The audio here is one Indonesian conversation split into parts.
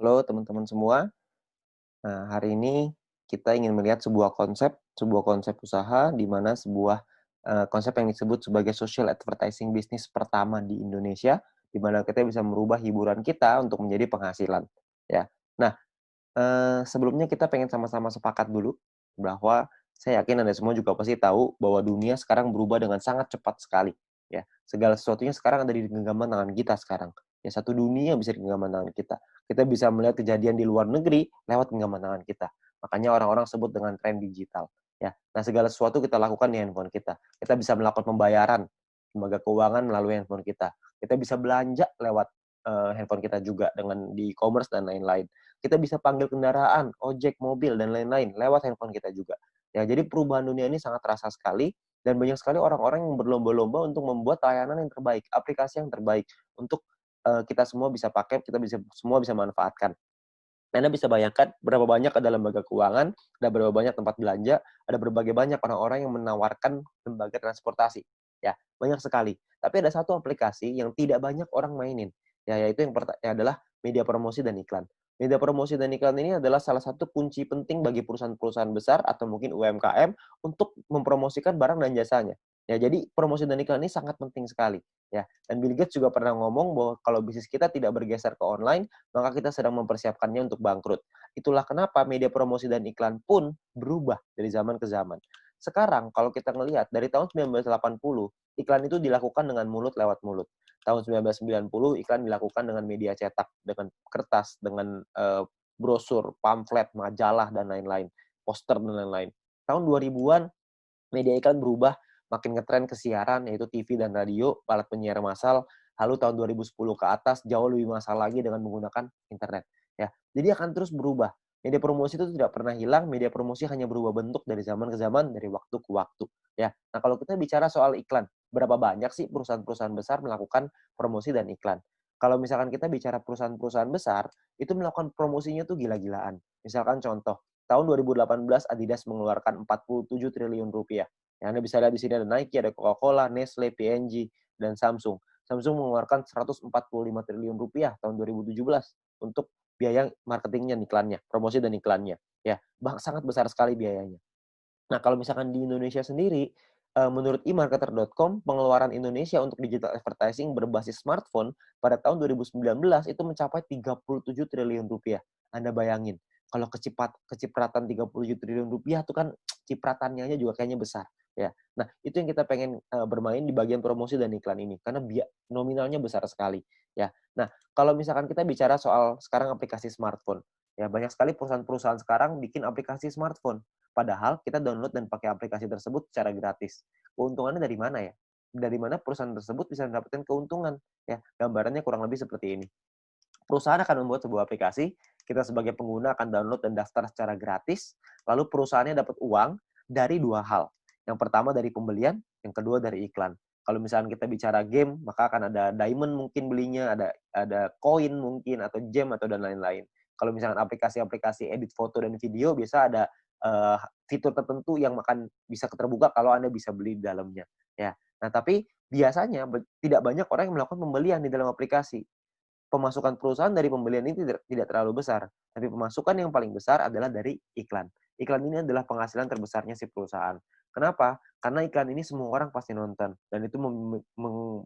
Halo teman-teman semua. Nah, hari ini kita ingin melihat sebuah konsep usaha di mana konsep yang disebut sebagai social advertising bisnis pertama di Indonesia, di mana kita bisa merubah hiburan kita untuk menjadi penghasilan, ya. Nah, sebelumnya kita pengen sama-sama sepakat dulu bahwa saya yakin Anda semua juga pasti tahu bahwa dunia sekarang berubah dengan sangat cepat sekali, ya. Segala sesuatunya sekarang ada di genggaman tangan kita sekarang. Ya, satu dunia bisa di genggaman tangan kita. Kita bisa melihat kejadian di luar negeri lewat genggaman tangan kita. Makanya orang-orang sebut dengan tren digital, ya. Nah, segala sesuatu kita lakukan di handphone kita. Kita bisa melakukan pembayaran lembaga keuangan melalui handphone kita. Kita bisa belanja lewat handphone kita juga dengan di e-commerce dan lain-lain. Kita bisa panggil kendaraan, ojek, mobil, dan lain-lain lewat handphone kita juga. Ya, jadi perubahan dunia ini sangat terasa sekali dan banyak sekali orang-orang yang berlomba-lomba untuk membuat layanan yang terbaik, aplikasi yang terbaik untuk kita semua bisa pakai, semua bisa manfaatkan. Anda bisa bayangkan berapa banyak ada lembaga keuangan, ada berapa banyak tempat belanja, ada berbagai banyak orang-orang yang menawarkan lembaga transportasi. Ya, banyak sekali. Tapi ada satu aplikasi yang tidak banyak orang mainin, ya, yaitu yang adalah media promosi dan iklan. Media promosi dan iklan ini adalah salah satu kunci penting bagi perusahaan-perusahaan besar atau mungkin UMKM untuk mempromosikan barang dan jasanya. Ya, jadi promosi dan iklan ini sangat penting sekali. Ya, dan Bill Gates juga pernah ngomong bahwa kalau bisnis kita tidak bergeser ke online, maka kita sedang mempersiapkannya untuk bangkrut. Itulah kenapa media promosi dan iklan pun berubah dari zaman ke zaman. Sekarang kalau kita melihat dari tahun 1980, iklan itu dilakukan dengan mulut lewat mulut. Tahun 1990 iklan dilakukan dengan media cetak, dengan kertas, dengan brosur, pamflet, majalah dan lain-lain, poster dan lain-lain. Tahun 2000-an media iklan berubah makin ngetren ke siaran, yaitu TV dan radio, alat penyiar massal. Lalu tahun 2010 ke atas jauh lebih massal lagi dengan menggunakan internet. Ya, jadi akan terus berubah. Media promosi itu tidak pernah hilang, media promosi hanya berubah bentuk dari zaman ke zaman, dari waktu ke waktu. Ya, nah kalau kita bicara soal iklan, berapa banyak sih perusahaan-perusahaan besar melakukan promosi dan iklan? Kalau misalkan kita bicara perusahaan-perusahaan besar, itu melakukan promosinya tuh gila-gilaan. Misalkan contoh, tahun 2018 Adidas mengeluarkan 47 triliun rupiah. Ya, Anda bisa lihat di sini ada Nike, ada Coca-Cola, Nestle, P&G, dan Samsung. Samsung mengeluarkan 145 triliun rupiah tahun 2017 untuk biaya marketingnya, iklannya, promosi dan iklannya. Ya, sangat besar sekali biayanya. Nah, kalau misalkan di Indonesia sendiri, menurut emarketer.com, pengeluaran Indonesia untuk digital advertising berbasis smartphone pada tahun 2019 itu mencapai 37 triliun rupiah. Anda bayangin, kalau kecipratan 37 triliun rupiah itu kan cipratannya aja juga kayaknya besar, ya. Nah, itu yang kita pengen bermain di bagian promosi dan iklan ini, karena nominalnya besar sekali, ya. Nah, kalau misalkan kita bicara soal sekarang aplikasi smartphone, ya banyak sekali perusahaan-perusahaan sekarang bikin aplikasi smartphone. Padahal kita download dan pakai aplikasi tersebut secara gratis. Keuntungannya dari mana ya? Dari mana perusahaan tersebut bisa mendapatkan keuntungan? Ya, gambarannya kurang lebih seperti ini. Perusahaan akan membuat sebuah aplikasi, kita sebagai pengguna akan download dan daftar secara gratis, lalu perusahaannya dapat uang dari dua hal. Yang pertama dari pembelian, yang kedua dari iklan. Kalau misalnya kita bicara game, maka akan ada diamond mungkin belinya, ada koin mungkin, atau gem, atau dan lain-lain. Kalau misalnya aplikasi-aplikasi edit foto dan video, biasa ada fitur tertentu yang akan bisa terbuka kalau Anda bisa beli di dalamnya. Ya. Nah, tapi biasanya tidak banyak orang yang melakukan pembelian di dalam aplikasi. Pemasukan perusahaan dari pembelian ini tidak terlalu besar, tapi pemasukan yang paling besar adalah dari iklan. Iklan ini adalah penghasilan terbesarnya si perusahaan. Kenapa? Karena iklan ini semua orang pasti nonton dan itu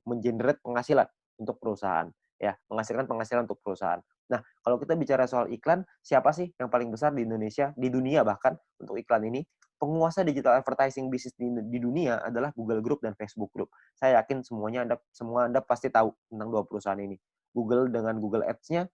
mengenerate penghasilan untuk perusahaan, ya, menghasilkan penghasilan untuk perusahaan. Nah, kalau kita bicara soal iklan, siapa sih yang paling besar di Indonesia, di dunia bahkan untuk iklan ini? Penguasa digital advertising bisnis di dunia adalah Google Group dan Facebook Group. Saya yakin semua Anda pasti tahu tentang dua perusahaan ini. Google dengan Google Ads-nya,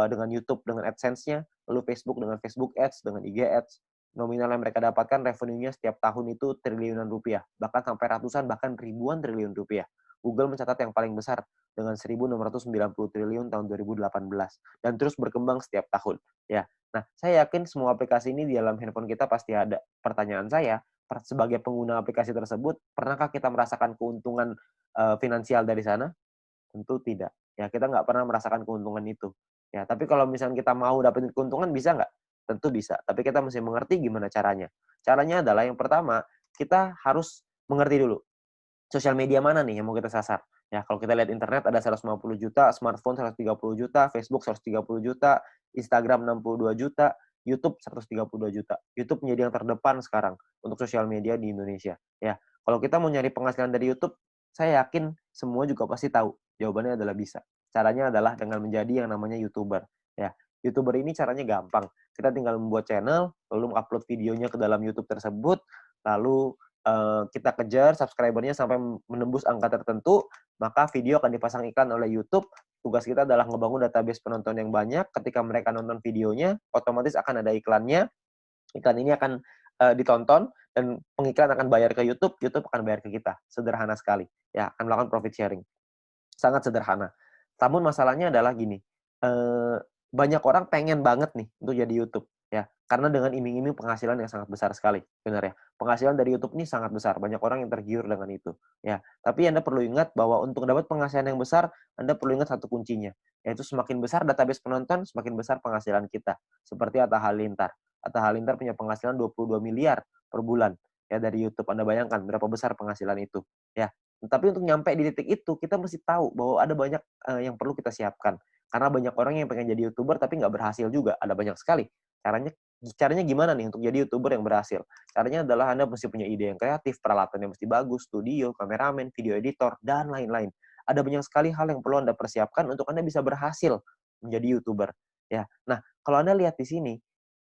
dengan YouTube dengan AdSense-nya, lalu Facebook dengan Facebook Ads, dengan IG Ads. Nominal yang mereka dapatkan revenue-nya setiap tahun itu triliunan rupiah, bahkan sampai ratusan, bahkan ribuan triliun rupiah. Google mencatat yang paling besar dengan 1.690 triliun tahun 2018 dan terus berkembang setiap tahun. Ya, nah saya yakin semua aplikasi ini di dalam handphone kita pasti ada. Pertanyaan saya, sebagai pengguna aplikasi tersebut, pernahkah kita merasakan keuntungan finansial dari sana? Tentu tidak. Ya, kita nggak pernah merasakan keuntungan itu. Ya, tapi kalau misalnya kita mau dapetin keuntungan bisa nggak? Tentu bisa. Tapi kita mesti mengerti gimana caranya. Caranya adalah yang pertama, kita harus mengerti dulu sosial media mana nih yang mau kita sasar. Ya, kalau kita lihat internet ada 150 juta, smartphone 130 juta, Facebook 130 juta, Instagram 62 juta, YouTube 132 juta. YouTube menjadi yang terdepan sekarang untuk sosial media di Indonesia. Ya, kalau kita mau nyari penghasilan dari YouTube, saya yakin semua juga pasti tahu. Jawabannya adalah bisa. Caranya adalah dengan menjadi yang namanya YouTuber. Ya, YouTuber ini caranya gampang. Kita tinggal membuat channel, lalu upload videonya ke dalam YouTube tersebut, lalu kita kejar subscribernya sampai menembus angka tertentu, maka video akan dipasang iklan oleh YouTube. Tugas kita adalah ngebangun database penonton yang banyak. Ketika mereka nonton videonya, otomatis akan ada iklannya. Iklan ini akan ditonton dan pengiklan akan bayar ke YouTube, YouTube akan bayar ke kita. Sederhana sekali. Ya, akan melakukan profit sharing. Sangat sederhana. Namun masalahnya adalah gini, banyak orang pengen banget nih untuk jadi YouTube, ya. Karena dengan iming-iming penghasilan yang sangat besar sekali, benar ya. Penghasilan dari YouTube ini sangat besar, banyak orang yang tergiur dengan itu, ya. Tapi Anda perlu ingat bahwa untuk dapat penghasilan yang besar, Anda perlu ingat satu kuncinya, yaitu semakin besar database penonton, semakin besar penghasilan kita. Seperti Atta Halilintar. Atta Halilintar punya penghasilan 22 miliar per bulan, ya, dari YouTube. Anda bayangkan berapa besar penghasilan itu, ya. Tapi untuk nyampe di titik itu, kita mesti tahu bahwa ada banyak yang perlu kita siapkan. Karena banyak orang yang pengen jadi YouTuber tapi nggak berhasil juga. Ada banyak sekali. Caranya caranya gimana nih untuk jadi YouTuber yang berhasil? Caranya adalah Anda mesti punya ide yang kreatif, peralatan yang mesti bagus, studio, kameramen, video editor, dan lain-lain. Ada banyak sekali hal yang perlu Anda persiapkan untuk Anda bisa berhasil menjadi YouTuber. Ya. Nah, kalau Anda lihat di sini,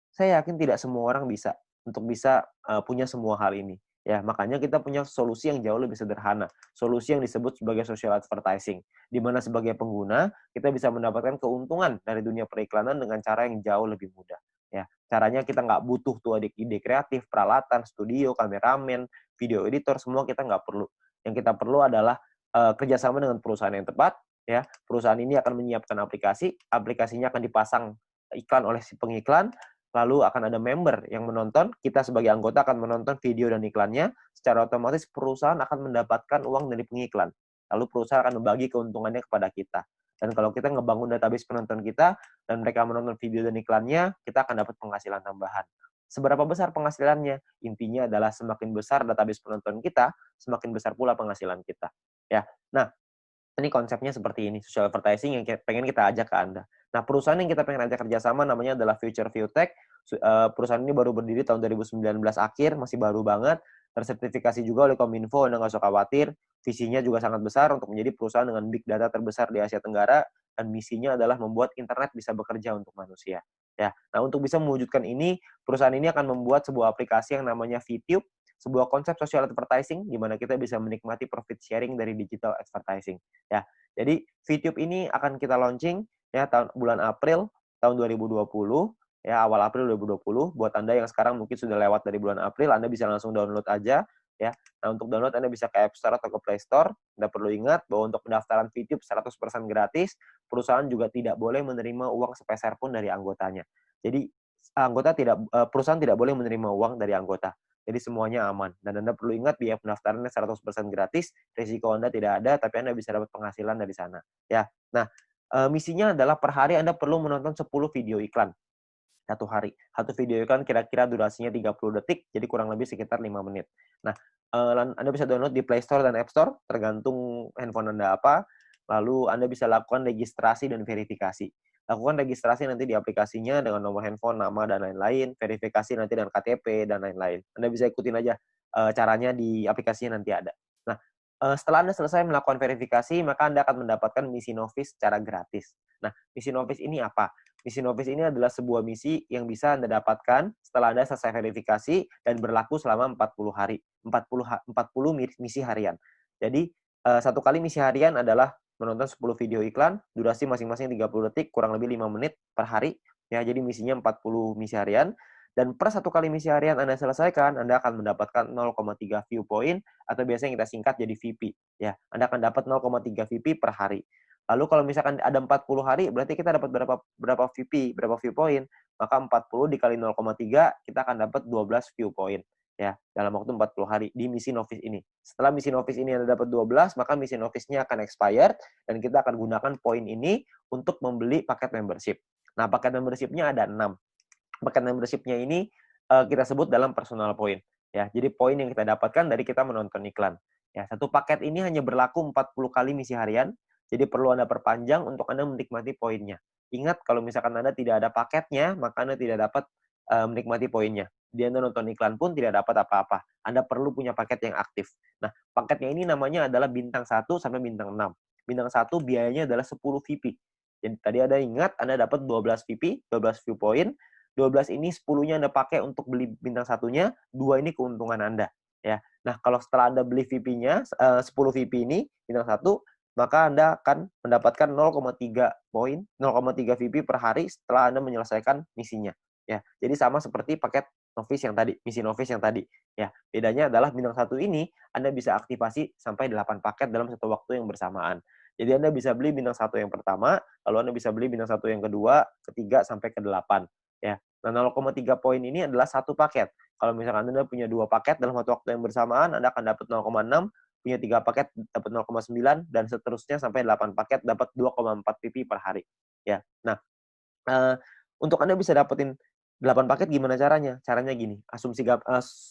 saya yakin tidak semua orang bisa untuk bisa punya semua hal ini. Ya, makanya kita punya solusi yang jauh lebih sederhana. Solusi yang disebut sebagai social advertising, di mana sebagai pengguna kita bisa mendapatkan keuntungan dari dunia periklanan dengan cara yang jauh lebih mudah. Ya, caranya kita nggak butuh tuh ide kreatif, peralatan, studio, kameramen, video editor, semua kita nggak perlu. Yang kita perlu adalah kerjasama dengan perusahaan yang tepat. Ya, perusahaan ini akan menyiapkan aplikasi, aplikasinya akan dipasang iklan oleh si pengiklan, lalu akan ada member yang menonton, kita sebagai anggota akan menonton video dan iklannya, secara otomatis perusahaan akan mendapatkan uang dari pengiklan. Lalu perusahaan akan membagi keuntungannya kepada kita. Dan kalau kita ngebangun database penonton kita, dan mereka menonton video dan iklannya, kita akan dapat penghasilan tambahan. Seberapa besar penghasilannya? Intinya adalah semakin besar database penonton kita, semakin besar pula penghasilan kita. Ya, nah ini konsepnya seperti ini, social advertising yang pengen kita ajak ke Anda. Nah, perusahaan yang kita pengen ajak kerjasama namanya adalah Future Viewtech. Perusahaan ini baru berdiri tahun 2019 akhir, masih baru banget. Tersertifikasi juga oleh Kominfo, Anda nggak usah khawatir. Visinya juga sangat besar untuk menjadi perusahaan dengan big data terbesar di Asia Tenggara, dan misinya adalah membuat internet bisa bekerja untuk manusia. Ya, nah untuk bisa mewujudkan ini, perusahaan ini akan membuat sebuah aplikasi yang namanya VTube, sebuah konsep social advertising di mana kita bisa menikmati profit sharing dari digital advertising. Ya, jadi VTube ini akan kita launching ya bulan April tahun 2020, ya awal April 2020. Buat Anda yang sekarang mungkin sudah lewat dari bulan April, Anda bisa langsung download aja ya. Nah, untuk download Anda bisa ke App Store atau ke Play Store. Anda perlu ingat bahwa untuk pendaftaran VTube 100% gratis, perusahaan juga tidak boleh menerima uang sepeser pun dari anggotanya. Jadi perusahaan tidak boleh menerima uang dari anggota. Jadi semuanya aman. Dan Anda perlu ingat biaya pendaftarannya 100% gratis, risiko Anda tidak ada, tapi Anda bisa dapat penghasilan dari sana. Ya. Nah, misinya adalah per hari Anda perlu menonton 10 video iklan satu hari. Satu video iklan kira-kira durasinya 30 detik, jadi kurang lebih sekitar 5 menit. Nah, Anda bisa download di Play Store dan App Store, tergantung handphone Anda apa. Lalu Anda bisa lakukan registrasi dan verifikasi. Lakukan registrasi nanti di aplikasinya dengan nomor handphone, nama, dan lain-lain. Verifikasi nanti dengan KTP, dan lain-lain. Anda bisa ikutin aja caranya di aplikasinya nanti ada. Nah, setelah Anda selesai melakukan verifikasi, maka Anda akan mendapatkan misi novice secara gratis. Nah, misi novice ini apa? Misi novice ini adalah sebuah misi yang bisa Anda dapatkan setelah Anda selesai verifikasi dan berlaku selama 40 hari. 40 misi harian. Jadi, satu kali misi harian adalah menonton 10 video iklan, durasi masing-masing 30 detik, kurang lebih 5 menit per hari. Ya, jadi misinya 40 misi harian. Dan per satu kali misi harian Anda selesaikan, Anda akan mendapatkan 0,3 view point, atau biasanya kita singkat jadi VP. Ya, Anda akan dapat 0,3 VP per hari. Lalu kalau misalkan ada 40 hari, berarti kita dapat berapa VP, berapa view point. Maka 40 dikali 0,3, kita akan dapat 12 view point. Ya, dalam waktu 40 hari di misi novice ini. Setelah misi novice ini Anda dapat 12, maka misi novice-nya akan expired, dan kita akan gunakan poin ini untuk membeli paket membership. Nah, paket membership-nya ada 6. Paket membership-nya ini kita sebut dalam personal point. Ya, jadi poin yang kita dapatkan dari kita menonton iklan. Ya, satu paket ini hanya berlaku 40 kali misi harian, jadi perlu Anda perpanjang untuk Anda menikmati poinnya. Ingat, kalau misalkan Anda tidak ada paketnya, maka Anda tidak dapat menikmati poinnya. Dia Anda nonton iklan pun tidak dapat apa-apa. Anda perlu punya paket yang aktif. Nah, paketnya ini namanya adalah bintang 1 sampai bintang 6. Bintang 1 biayanya adalah 10 VP. Jadi tadi Anda ingat, Anda dapat 12 VP, 12 viewpoint. 12 ini 10-nya Anda pakai untuk beli bintang satunya, 2 ini keuntungan Anda. Ya, nah, kalau setelah Anda beli VP-nya, 10 VP ini, bintang 1, maka Anda akan mendapatkan 0,3 poin, 0,3 VP per hari setelah Anda menyelesaikan misinya. Ya, jadi sama seperti paket novice yang tadi, misi novice yang tadi. Ya, bedanya adalah bintang 1 ini Anda bisa aktivasi sampai 8 paket dalam satu waktu yang bersamaan. Jadi Anda bisa beli bintang 1 yang pertama, lalu Anda bisa beli bintang 1 yang kedua, ketiga, sampai ke-8. Ya, nah 0,3 poin ini adalah satu paket. Kalau misalkan Anda punya 2 paket dalam satu waktu yang bersamaan, Anda akan dapat 0,6, punya 3 paket dapat 0,9, dan seterusnya sampai 8 paket dapat 2,4 PP per hari. Ya. Nah, untuk Anda bisa dapetin 8 paket gimana caranya? Caranya gini,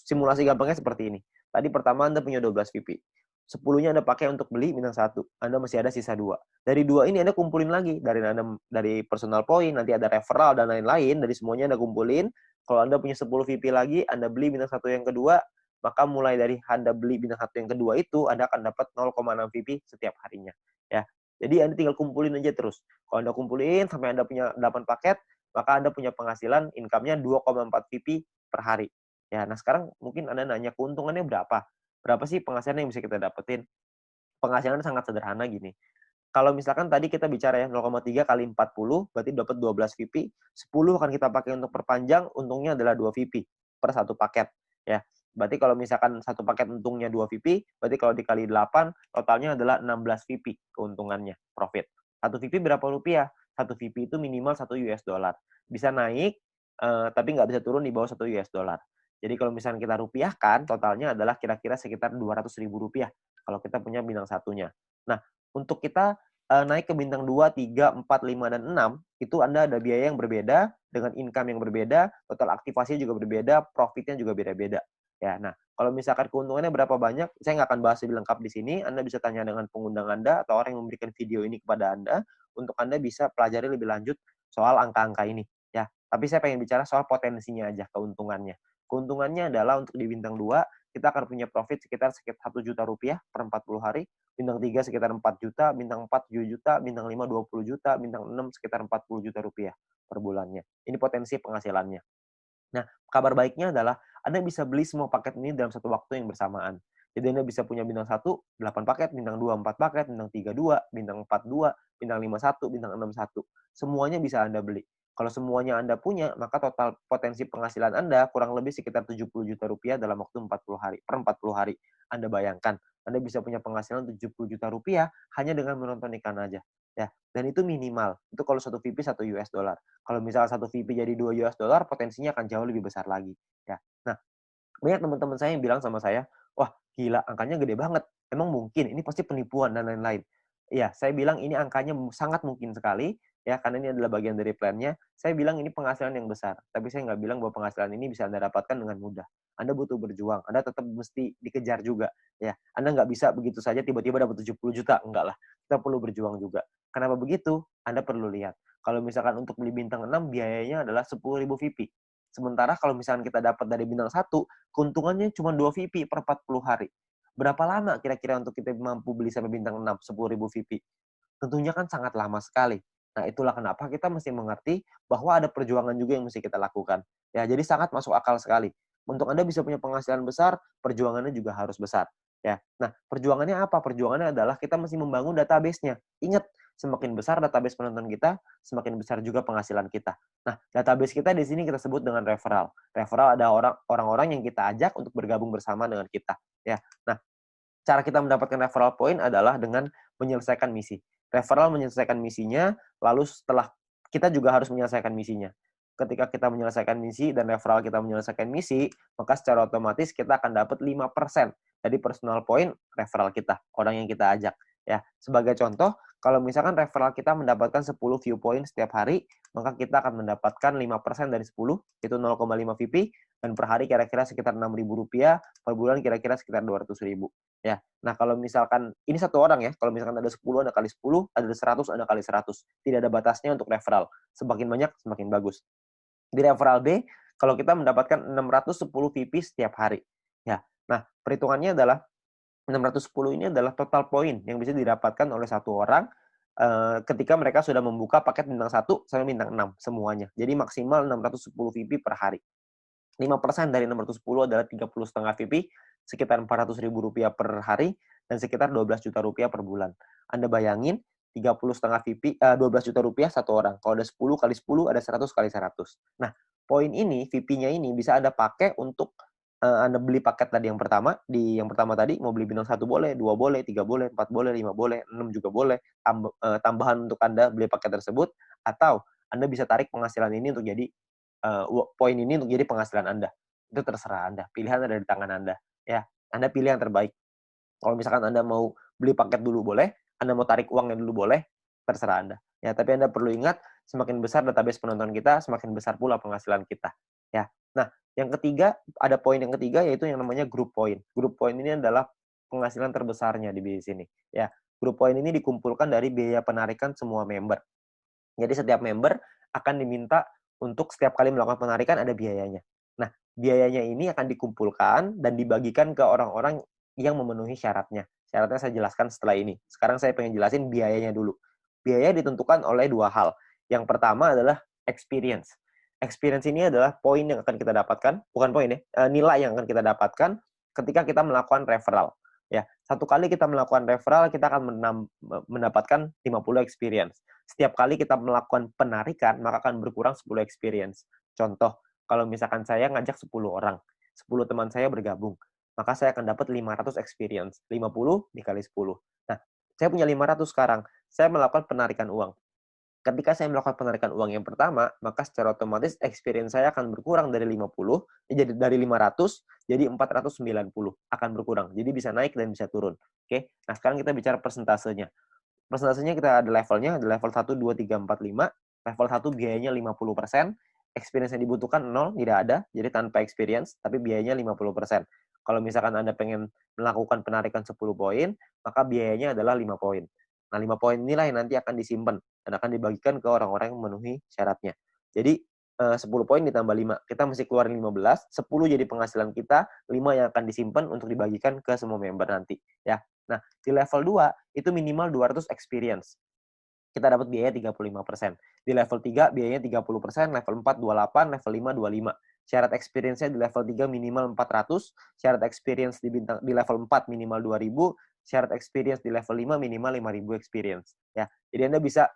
simulasi gampangnya seperti ini. Tadi pertama Anda punya 12 PP. 10-nya Anda pakai untuk beli bintang 1. Anda masih ada sisa 2. Dari 2 ini Anda kumpulin lagi. Dari personal point, nanti ada referral dan lain-lain. Dari semuanya Anda kumpulin. Kalau Anda punya 10 VP lagi, Anda beli bintang 1 yang kedua, maka mulai dari Anda beli bintang 1 yang kedua itu, Anda akan dapat 0,6 VP setiap harinya. Ya. Jadi Anda tinggal kumpulin aja terus. Kalau Anda kumpulin sampai Anda punya 8 paket, maka Anda punya penghasilan income-nya 2,4 VP per hari. Ya, nah sekarang mungkin Anda nanya keuntungannya berapa? Berapa sih penghasilan yang bisa kita dapetin? Penghasilannya sangat sederhana gini. Kalau misalkan tadi kita bicara ya 0,3 kali 40 berarti dapat 12 VP, 10 akan kita pakai untuk perpanjang, untungnya adalah 2 VP per satu paket ya. Berarti kalau misalkan satu paket untungnya 2 VP, berarti kalau dikali 8 totalnya adalah 16 VP keuntungannya, profit. Satu VP berapa rupiah? Satu VP itu minimal 1 US dollar. Bisa naik tapi nggak bisa turun di bawah 1 US dollar. Jadi kalau misalkan kita rupiahkan, totalnya adalah kira-kira sekitar 200.000 rupiah kalau kita punya bintang satunya. Nah, untuk kita naik ke bintang 2, 3, 4, 5, dan 6, itu Anda ada biaya yang berbeda, dengan income yang berbeda, total aktivasinya juga berbeda, profitnya juga beda-beda. Ya, nah, kalau misalkan keuntungannya berapa banyak, saya nggak akan bahas lebih lengkap di sini. Anda bisa tanya dengan pengundang Anda atau orang yang memberikan video ini kepada Anda, untuk Anda bisa pelajari lebih lanjut soal angka-angka ini. Ya, tapi saya pengen bicara soal potensinya aja, keuntungannya. Keuntungannya adalah untuk di bintang 2, kita akan punya profit sekitar 1 juta rupiah per 40 hari, bintang 3 sekitar 4 juta, bintang 4 7 juta, bintang 5 20 juta, bintang 6 sekitar 40 juta rupiah per bulannya. Ini potensi penghasilannya. Nah, kabar baiknya adalah Anda bisa beli semua paket ini dalam satu waktu yang bersamaan. Jadi Anda bisa punya bintang 1, 8 paket, bintang 2, 4 paket, bintang 3, 2, bintang 4, 2, bintang 5, 1, bintang 6, 1. Semuanya bisa Anda beli. Kalau semuanya Anda punya, maka total potensi penghasilan Anda kurang lebih sekitar 70 juta rupiah dalam waktu 40 hari, per 40 hari. Anda bayangkan, Anda bisa punya penghasilan 70 juta rupiah hanya dengan menonton iklan aja. Ya, dan itu minimal. Itu kalau satu VP 1 US dollar. Kalau misalnya satu VP jadi 2 US dollar, potensinya akan jauh lebih besar lagi. Ya. Nah, banyak teman-teman saya yang bilang sama saya, wah gila angkanya gede banget. Emang mungkin? Ini pasti penipuan dan lain-lain. Iya, saya bilang ini angkanya sangat mungkin sekali, ya karena ini adalah bagian dari plannya. Saya bilang ini penghasilan yang besar, tapi saya nggak bilang bahwa penghasilan ini bisa Anda dapatkan dengan mudah. Anda butuh berjuang, Anda tetap mesti dikejar juga. Ya, Anda nggak bisa begitu saja tiba-tiba dapat 70 juta, enggak lah. Kita perlu berjuang juga. Kenapa begitu? Anda perlu lihat. Kalau misalkan untuk beli bintang 6 biayanya adalah 10.000 VP. Sementara kalau misalkan kita dapat dari bintang 1, keuntungannya cuma 2 VP per 40 hari. Berapa lama kira-kira untuk kita mampu beli sampai bintang 6, 10.000 VP? Tentunya kan sangat lama sekali. Nah, itulah kenapa kita mesti mengerti bahwa ada perjuangan juga yang mesti kita lakukan. Ya, jadi sangat masuk akal sekali. Untuk Anda bisa punya penghasilan besar, perjuangannya juga harus besar. Ya. Nah, perjuangannya apa? Perjuangannya adalah kita mesti membangun database-nya. Ingat, semakin besar database penonton kita, semakin besar juga penghasilan kita. Nah, database kita di sini kita sebut dengan referral. Referral ada orang-orang yang kita ajak untuk bergabung bersama dengan kita. Ya. Nah, cara kita mendapatkan referral point adalah dengan menyelesaikan misi. Referral menyelesaikan misinya, lalu setelah kita juga harus menyelesaikan misinya. Ketika kita menyelesaikan misi dan referral kita menyelesaikan misi, maka secara otomatis kita akan dapat 5% dari personal point referral kita, orang yang kita ajak. Ya, sebagai contoh, kalau misalkan referral kita mendapatkan 10 view point setiap hari, maka kita akan mendapatkan 5% dari 10, itu 0,5 VP, dan per hari kira-kira sekitar 6.000 rupiah, per bulan kira-kira sekitar 200.000. Ya. Nah, kalau misalkan ini satu orang ya, kalau misalkan ada 10, ada kali 10, ada 100, ada kali 100. Tidak ada batasnya untuk referral. Semakin banyak, semakin bagus. Di referral B, kalau kita mendapatkan 610 VP setiap hari. Ya. Nah, perhitungannya adalah 610 ini adalah total poin yang bisa didapatkan oleh satu orang ketika mereka sudah membuka paket bintang 1 sampai bintang 6 semuanya. Jadi maksimal 610 VP per hari. 5% dari 610 adalah 30,5 VP, sekitar Rp400.000 per hari, dan sekitar Rp12 juta per bulan. Anda bayangin, 30,5 VP, Rp12 juta satu orang. Kalau ada 10 kali 10, ada 100 kali 100. Nah, poin ini, VP-nya ini bisa Anda pakai untuk Anda beli paket tadi yang pertama, di yang pertama tadi mau beli bintang 1 boleh, 2 boleh, 3 boleh, 4 boleh, 5 boleh, 6 juga boleh, tambahan untuk Anda beli paket tersebut, atau Anda bisa tarik penghasilan ini untuk jadi poin ini untuk jadi penghasilan Anda. Itu terserah Anda, pilihan ada di tangan Anda. Ya, Anda pilih yang terbaik. Kalau misalkan Anda mau beli paket dulu boleh, Anda mau tarik uangnya dulu boleh, terserah Anda. Ya, tapi Anda perlu ingat, semakin besar database penonton kita, semakin besar pula penghasilan kita. Ya. Nah, yang ketiga, ada poin yang ketiga yaitu yang namanya group point. Group point ini adalah penghasilan terbesarnya di bisnis ini. Ya, group point ini dikumpulkan dari biaya penarikan semua member. Jadi setiap member akan diminta untuk setiap kali melakukan penarikan ada biayanya. Nah, biayanya ini akan dikumpulkan dan dibagikan ke orang-orang yang memenuhi syaratnya. Syaratnya saya jelaskan setelah ini. Sekarang saya pengen jelasin biayanya dulu. Biaya ditentukan oleh dua hal. Yang pertama adalah experience. Experience ini adalah poin yang akan kita dapatkan, bukan poin ya, nilai yang akan kita dapatkan ketika kita melakukan referral. Ya, satu kali kita melakukan referral, kita akan mendapatkan 50 experience. Setiap kali kita melakukan penarikan, maka akan berkurang 10 experience. Contoh, kalau misalkan saya ngajak 10 orang, 10 teman saya bergabung, maka saya akan dapat 500 experience. 50 dikali 10. Nah, saya punya 500 sekarang. Saya melakukan penarikan uang. Ketika saya melakukan penarikan uang yang pertama, maka secara otomatis experience saya akan berkurang dari 50, jadi dari 500 jadi 490 akan berkurang. Jadi bisa naik dan bisa turun. Oke. Nah, sekarang kita bicara persentasenya. Persentasenya kita ada levelnya, ada level 1, 2, 3, 4, 5. Level 1 biayanya 50%, experience yang dibutuhkan 0, tidak ada, jadi tanpa experience, tapi biayanya 50%. Kalau misalkan Anda pengen melakukan penarikan 10 poin, maka biayanya adalah 5 poin. Nah, 5 poin inilah yang nanti akan disimpan dan akan dibagikan ke orang-orang yang memenuhi syaratnya. Jadi, 10 poin ditambah 5. Kita mesti keluarin 15, 10 jadi penghasilan kita, 5 yang akan disimpan untuk dibagikan ke semua member nanti. Ya. Nah, di level 2, itu minimal 200 experience. Kita dapat biaya 35%. Di level 3, biayanya 30%, level 4, 28, level 5, 25. Syarat experience-nya di level 3 minimal 400, syarat experience di level 4 minimal 2000, syarat experience di level 5 minimal 5000 experience. Ya, jadi Anda bisa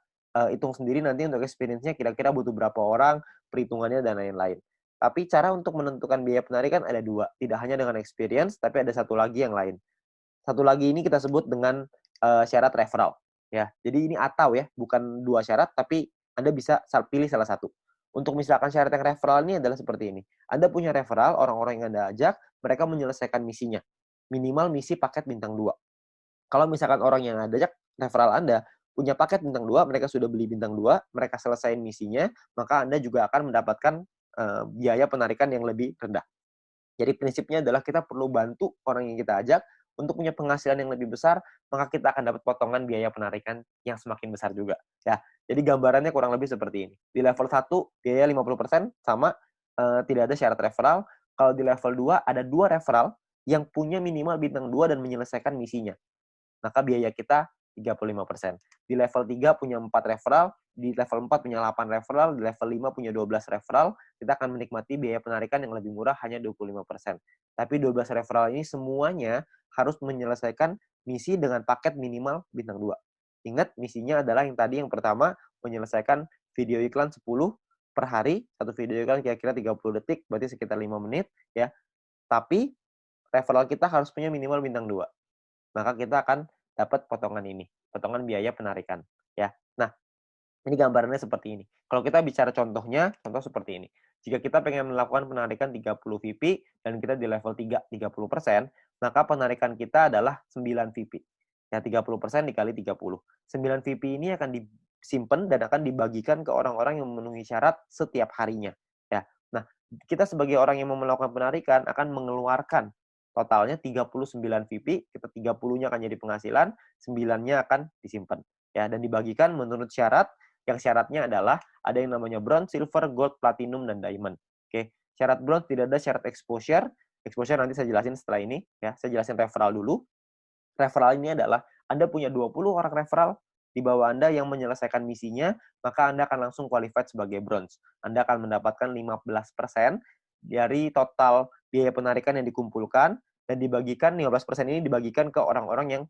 hitung sendiri nanti untuk experience-nya kira-kira butuh berapa orang, perhitungannya dan lain-lain. Tapi cara untuk menentukan biaya penarikan ada dua, tidak hanya dengan experience, tapi ada satu lagi yang lain. Satu lagi ini kita sebut dengan syarat referral. Ya, jadi ini atau ya, bukan dua syarat, tapi Anda bisa pilih salah satu. Untuk misalkan syarat yang referral ini adalah seperti ini. Anda punya referral, orang-orang yang Anda ajak, mereka menyelesaikan misinya. Minimal misi paket bintang 2. Kalau misalkan orang yang Anda ajak, referral Anda, punya paket bintang 2, mereka sudah beli bintang 2, mereka selesaiin misinya, maka Anda juga akan mendapatkan biaya penarikan yang lebih rendah. Jadi prinsipnya adalah kita perlu bantu orang yang kita ajak untuk punya penghasilan yang lebih besar, maka kita akan dapat potongan biaya penarikan yang semakin besar juga. Ya, jadi gambarannya kurang lebih seperti ini. Di level 1, biaya 50% sama, tidak ada syarat referral. Kalau di level 2, ada 2 referral yang punya minimal bintang 2 dan menyelesaikan misinya. Maka biaya kita 35%. Di level 3 punya 4 referral, di level 4 punya 8 referral, di level 5 punya 12 referral, kita akan menikmati biaya penarikan yang lebih murah hanya 25%. Tapi 12 referral ini semuanya harus menyelesaikan misi dengan paket minimal bintang 2. Ingat, misinya adalah yang tadi yang pertama, menyelesaikan video iklan 10 per hari, satu video iklan kira-kira 30 detik, berarti sekitar 5 menit, ya. Tapi referral kita harus punya minimal bintang 2. Maka kita akan dapat potongan ini, potongan biaya penarikan, ya. Nah, ini gambarannya seperti ini. Kalau kita bicara contohnya, contoh seperti ini. Jika kita pengen melakukan penarikan 30 VP dan kita di level 3, 30%, maka penarikan kita adalah 9 VP. Ya, 30% dikali 30. 9 VP ini akan disimpan dan akan dibagikan ke orang-orang yang memenuhi syarat setiap harinya. Ya. Nah, kita sebagai orang yang mau melakukan penarikan akan mengeluarkan totalnya 39 VP, kita 30-nya akan jadi penghasilan, 9-nya akan disimpan. Ya, dan dibagikan menurut syarat, yang syaratnya adalah ada yang namanya bronze, silver, gold, platinum, dan diamond. Oke, syarat bronze tidak ada syarat exposure. Exposure nanti saya jelasin setelah ini, ya. Saya jelasin referral dulu. Referral ini adalah Anda punya 20 orang referral di bawah Anda yang menyelesaikan misinya, maka Anda akan langsung qualified sebagai bronze. Anda akan mendapatkan 15% dari total biaya penarikan yang dikumpulkan, dan dibagikan 15% ini dibagikan ke orang-orang yang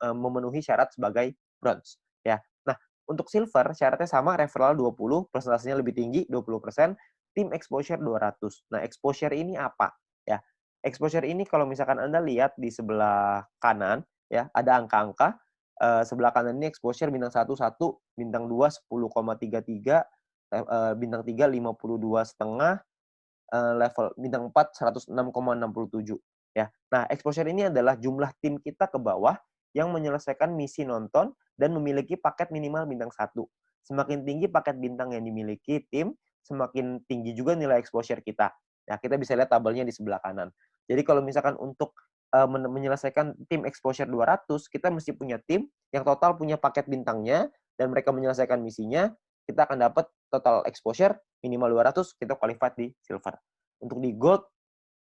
memenuhi syarat sebagai bronze. Ya. Nah, untuk silver syaratnya sama, referral 20, persentasenya lebih tinggi 20%, tim exposure 200. Nah, exposure ini apa? Ya, exposure ini kalau misalkan Anda lihat di sebelah kanan, ya, ada angka-angka. Sebelah kanan ini exposure bintang 1 1, bintang 2 10,33, bintang 3 52,5, level bintang 4 106,67, ya. Nah, exposure ini adalah jumlah tim kita ke bawah yang menyelesaikan misi nonton dan memiliki paket minimal bintang 1. Semakin tinggi paket bintang yang dimiliki tim, semakin tinggi juga nilai exposure kita. Nah, kita bisa lihat tabelnya di sebelah kanan. Jadi kalau misalkan untuk menyelesaikan tim exposure 200, kita mesti punya tim yang total punya paket bintangnya dan mereka menyelesaikan misinya, kita akan dapat total exposure minimal 200, kita qualified di silver. Untuk di gold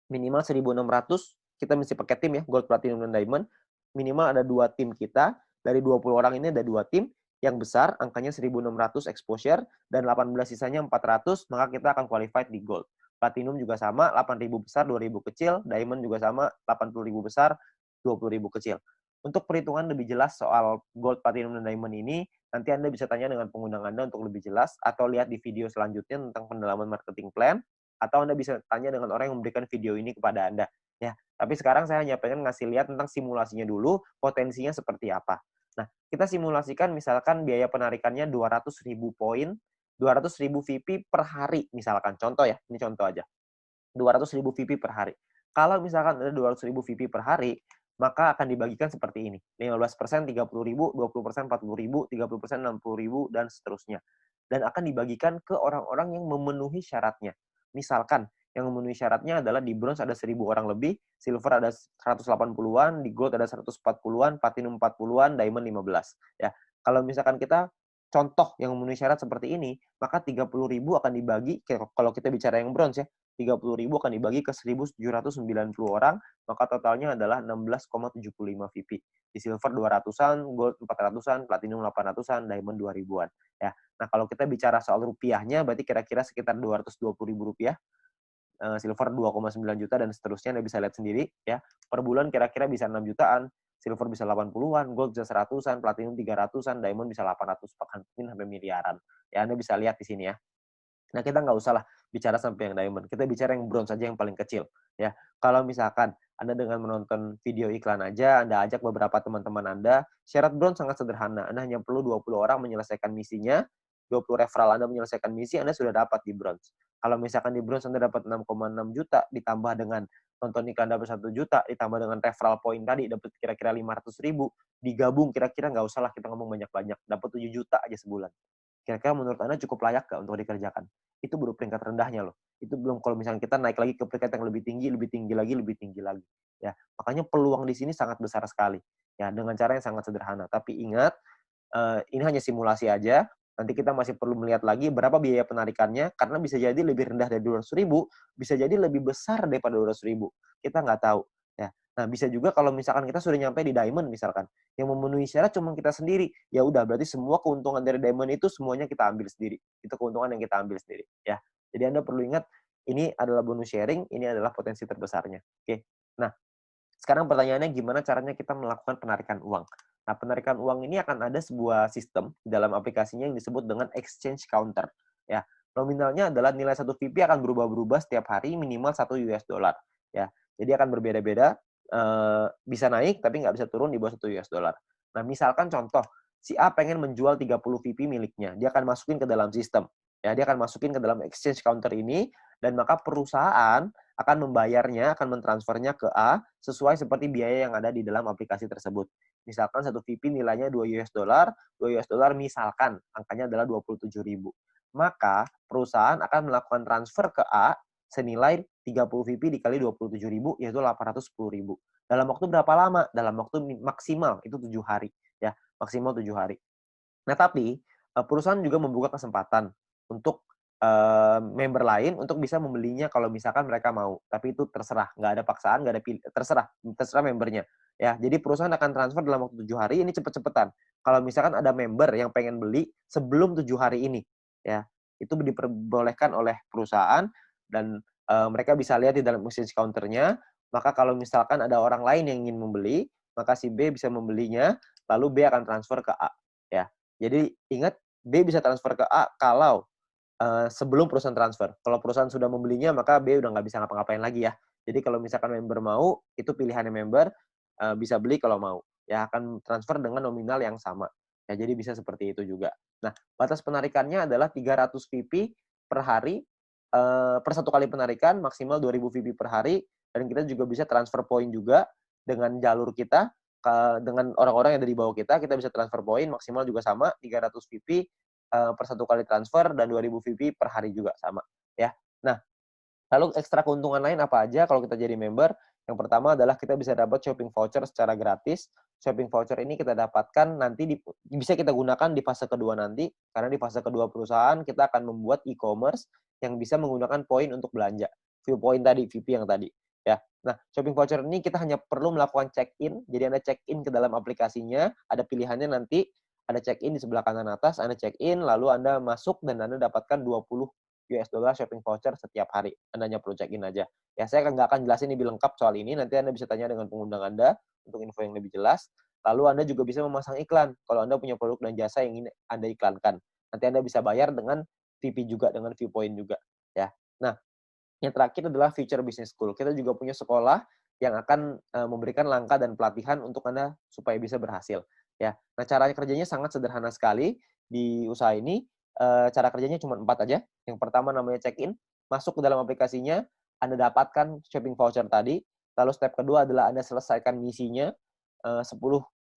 minimal 1.600, kita mesti pakai tim ya, gold, platinum, dan diamond. Minimal ada 2 tim kita. Dari 20 orang ini ada 2 tim. Yang besar angkanya 1.600 exposure dan 18 sisanya 400, maka kita akan qualified di gold. Platinum juga sama, 8.000 besar, 2.000 kecil. Diamond juga sama, 80.000 besar, 20.000 kecil. Untuk perhitungan lebih jelas soal gold, platinum, dan diamond ini, nanti Anda bisa tanya dengan pengundang Anda untuk lebih jelas, atau lihat di video selanjutnya tentang pendalaman marketing plan, atau Anda bisa tanya dengan orang yang memberikan video ini kepada Anda. Ya, tapi sekarang saya hanya pengen ngasih lihat tentang simulasinya dulu, potensinya seperti apa. Nah, kita simulasikan misalkan biaya penarikannya 200.000 poin, 200.000 VP per hari misalkan. Contoh ya, ini contoh aja. 200.000 VP per hari. Kalau misalkan ada 200.000 VP per hari, maka akan dibagikan seperti ini. 15% 30.000, 20% 40.000, 30% 60.000, dan seterusnya. Dan akan dibagikan ke orang-orang yang memenuhi syaratnya. Misalkan, yang memenuhi syaratnya adalah di bronze ada 1.000 orang lebih, silver ada 180-an, di gold ada 140-an, platinum 40-an, diamond 15. Ya, kalau misalkan kita contoh yang memenuhi syarat seperti ini, maka 30.000 akan dibagi, kalau kita bicara yang bronze ya, 30.000 akan dibagi ke 1.790 orang, maka totalnya adalah 16,75 VP. Di silver 200-an, gold 400-an, platinum 800-an, diamond 2.000-an. Ya. Nah, kalau kita bicara soal rupiahnya, berarti kira-kira sekitar 220.000 rupiah, silver 2,9 juta, dan seterusnya. Anda bisa lihat sendiri. Ya. Per bulan kira-kira bisa 6 jutaan, silver bisa 80-an, gold bisa 100-an, platinum 300-an, diamond bisa 800, bahkan mungkin sampai miliaran. Ya, Anda bisa lihat di sini ya. Nah, kita nggak usah lah bicara sampai yang diamond. Kita bicara yang bronze saja yang paling kecil. Ya, kalau misalkan Anda dengan menonton video iklan aja, Anda ajak beberapa teman-teman Anda, syarat bronze sangat sederhana. Anda hanya perlu 20 orang menyelesaikan misinya, 20 referral Anda menyelesaikan misi, Anda sudah dapat di bronze. Kalau misalkan di bronze Anda dapat 6,6 juta, ditambah dengan nonton iklan dapat 1 juta, ditambah dengan referral point tadi dapat kira-kira 500.000, digabung kira-kira nggak usah lah kita ngomong banyak-banyak, dapat 7 juta aja sebulan. Kira-kira menurut Anda cukup layak nggak untuk dikerjakan? Itu baru peringkat rendahnya loh. Itu belum kalau misalnya kita naik lagi ke peringkat yang lebih tinggi, lebih tinggi lagi, lebih tinggi lagi. Ya, makanya peluang di sini sangat besar sekali. Ya, dengan cara yang sangat sederhana. Tapi ingat, ini hanya simulasi aja. Nanti kita masih perlu melihat lagi berapa biaya penarikannya, karena bisa jadi lebih rendah dari 200.000, bisa jadi lebih besar daripada 200.000. Kita nggak tahu. Ya. Nah, bisa juga kalau misalkan kita sudah nyampe di diamond misalkan, yang memenuhi syarat cuma kita sendiri, ya udah berarti semua keuntungan dari diamond itu semuanya kita ambil sendiri. Itu keuntungan yang kita ambil sendiri. Ya. Jadi Anda perlu ingat, ini adalah bonus sharing, ini adalah potensi terbesarnya. Oke. Nah, sekarang pertanyaannya gimana caranya kita melakukan penarikan uang? Nah, penarikan uang ini akan ada sebuah sistem di dalam aplikasinya yang disebut dengan exchange counter. Ya, nominalnya adalah nilai 1 VP akan berubah-berubah setiap hari minimal 1 US dollar. Ya, jadi akan berbeda-beda, bisa naik tapi nggak bisa turun di bawah 1 US dollar. Nah, misalkan contoh, si A pengen menjual 30 VP miliknya, dia akan masukin ke dalam sistem. Ya, dia akan masukin ke dalam exchange counter ini, dan maka perusahaan akan membayarnya, akan mentransfernya ke A sesuai seperti biaya yang ada di dalam aplikasi tersebut. Misalkan 1 VP nilainya 2 US dollar, 2 US dollar misalkan angkanya adalah 27.000. Maka perusahaan akan melakukan transfer ke A senilai 30 VP dikali 27.000 yaitu 810.000. Dalam waktu berapa lama? Dalam waktu maksimal itu 7 hari ya, maksimal 7 hari. Nah, tapi perusahaan juga membuka kesempatan untuk member lain untuk bisa membelinya kalau misalkan mereka mau. Tapi itu terserah, nggak ada paksaan, nggak ada terserah membernya. Ya, jadi perusahaan akan transfer dalam waktu 7 hari, ini cepet-cepetan. Kalau misalkan ada member yang pengen beli sebelum 7 hari ini, ya, itu diperbolehkan oleh perusahaan dan mereka bisa lihat di dalam message counter-nya. Maka kalau misalkan ada orang lain yang ingin membeli, maka si B bisa membelinya, lalu B akan transfer ke A. Ya, jadi ingat, B bisa transfer ke A kalau sebelum perusahaan transfer. Kalau perusahaan sudah membelinya, maka B udah nggak bisa ngapa-ngapain lagi ya. Jadi kalau misalkan member mau, itu pilihannya member, bisa beli kalau mau. Ya, akan transfer dengan nominal yang sama. Ya, jadi bisa seperti itu juga. Nah, batas penarikannya adalah 300 VP per hari, per satu kali penarikan, maksimal 2.000 VP per hari, dan kita juga bisa transfer point juga dengan jalur kita, dengan orang-orang yang ada di bawah kita bisa transfer point maksimal juga sama 300 VP per satu kali transfer dan 2.000 VP per hari juga sama ya. Nah, lalu ekstra keuntungan lain apa aja kalau kita jadi member? Yang pertama adalah kita bisa dapat shopping voucher secara gratis. Shopping voucher ini kita dapatkan nanti bisa kita gunakan di fase kedua nanti, karena di fase kedua perusahaan kita akan membuat e-commerce yang bisa menggunakan poin untuk belanja. View point tadi, VP yang tadi. Ya. Nah, shopping voucher ini kita hanya perlu melakukan check-in. Jadi Anda check-in ke dalam aplikasinya, ada pilihannya nanti, ada check-in di sebelah kanan atas, Anda check-in, lalu Anda masuk dan Anda dapatkan 20 US dollar shopping voucher setiap hari. Anda hanya perlu check-in aja. Ya, saya nggak akan jelasin lebih lengkap soal ini. Nanti Anda bisa tanya dengan pengundang Anda untuk info yang lebih jelas. Lalu Anda juga bisa memasang iklan kalau Anda punya produk dan jasa yang ingin Anda iklankan. Nanti Anda bisa bayar dengan VP juga, dengan viewpoint juga. Ya. Nah, yang terakhir adalah Future Business School. Kita juga punya sekolah yang akan memberikan langkah dan pelatihan untuk Anda supaya bisa berhasil. Ya, nah cara kerjanya sangat sederhana sekali di usaha ini. Cara kerjanya cuma 4 aja. Yang pertama namanya check-in, masuk ke dalam aplikasinya, Anda dapatkan shopping voucher tadi. Lalu step kedua adalah Anda selesaikan misinya, 10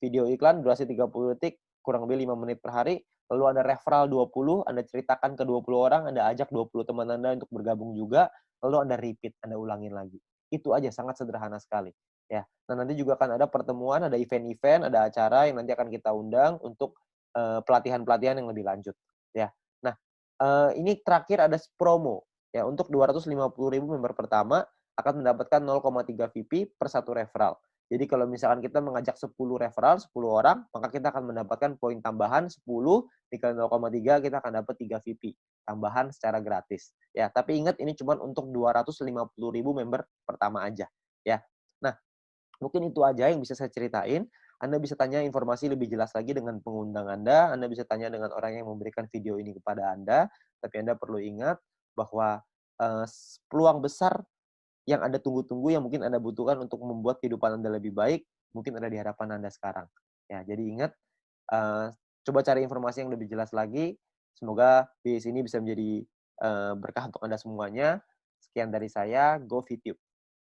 video iklan durasi 30 detik, kurang lebih 5 menit per hari. Lalu Anda referral 20, Anda ceritakan ke 20 orang, Anda ajak 20 teman Anda untuk bergabung juga, lalu Anda repeat, Anda ulangin lagi. Itu aja, sangat sederhana sekali. Ya. Nah, nanti juga akan ada pertemuan, ada event-event, ada acara yang nanti akan kita undang untuk pelatihan-pelatihan yang lebih lanjut. Ya. Nah, ini terakhir ada promo. Ya, untuk 250.000 member pertama akan mendapatkan 0,3 VP per satu referral. Jadi kalau misalkan kita mengajak 10 referral, 10 orang, maka kita akan mendapatkan poin tambahan 10 dikali 0,3, kita akan dapat 3 VP tambahan secara gratis. Ya, tapi ingat ini cuma untuk 250.000 member pertama aja. Ya. Nah, mungkin itu aja yang bisa saya ceritain. Anda bisa tanya informasi lebih jelas lagi dengan pengundang Anda bisa tanya dengan orang yang memberikan video ini kepada Anda, tapi Anda perlu ingat bahwa peluang besar yang Anda tunggu-tunggu, yang mungkin Anda butuhkan untuk membuat kehidupan Anda lebih baik, mungkin ada di hadapan Anda sekarang. Ya, jadi ingat, coba cari informasi yang lebih jelas lagi. Semoga bis ini bisa menjadi berkah untuk Anda semuanya. Sekian dari saya, Go Fit You.